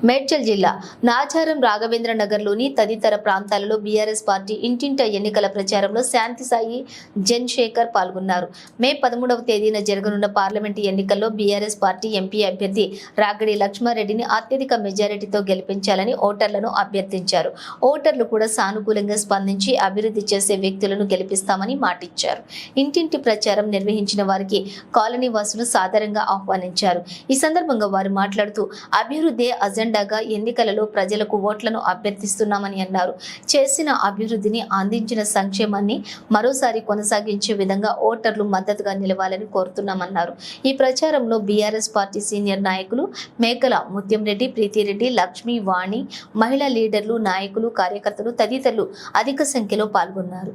మేడ్చల్ జిల్లా నాచారం రాఘవేంద్ర నగర్లోని తదితర ప్రాంతాలలో బీఆర్ఎస్ పార్టీ ఇంటింట ఎన్నికల ప్రచారంలో శాంతి సాయి జన్శేఖర్ పాల్గొన్నారు. మే 13వ తేదీన జరగనున్న పార్లమెంటు ఎన్నికల్లో బీఆర్ఎస్ పార్టీ ఎంపీ అభ్యర్థి రాగడి లక్ష్మారెడ్డిని అత్యధిక మెజారిటీతో గెలిపించాలని ఓటర్లను అభ్యర్థించారు. ఓటర్లు కూడా సానుకూలంగా స్పందించి అభివృద్ధి చేసే వ్యక్తులను గెలిపిస్తామని మాటిచ్చారు. ఇంటింటి ప్రచారం నిర్వహించిన వారికి కాలనీ వాసులు సాదరంగా ఆహ్వానించారు. ఈ సందర్భంగా వారు మాట్లాడుతూ అభివృద్ధి అజెండాగా ఎన్నికలలో ప్రజలకు ఓట్లను అభ్యర్థిస్తున్నామని అన్నారు. చేసిన అభివృద్ధిని అందించిన సంక్షేమాన్ని మరోసారి కొనసాగించే విధంగా ఓటర్లు మద్దతుగా నిలవాలని కోరుతున్నామన్నారు. ఈ ప్రచారంలో బీఆర్ఎస్ పార్టీ సీనియర్ నాయకులు మేకల ముత్యంరెడ్డి, ప్రీతిరెడ్డి, లక్ష్మీ, వాణి, మహిళా లీడర్లు, నాయకులు, కార్యకర్తలు తదితరులు అధిక సంఖ్యలో పాల్గొన్నారు.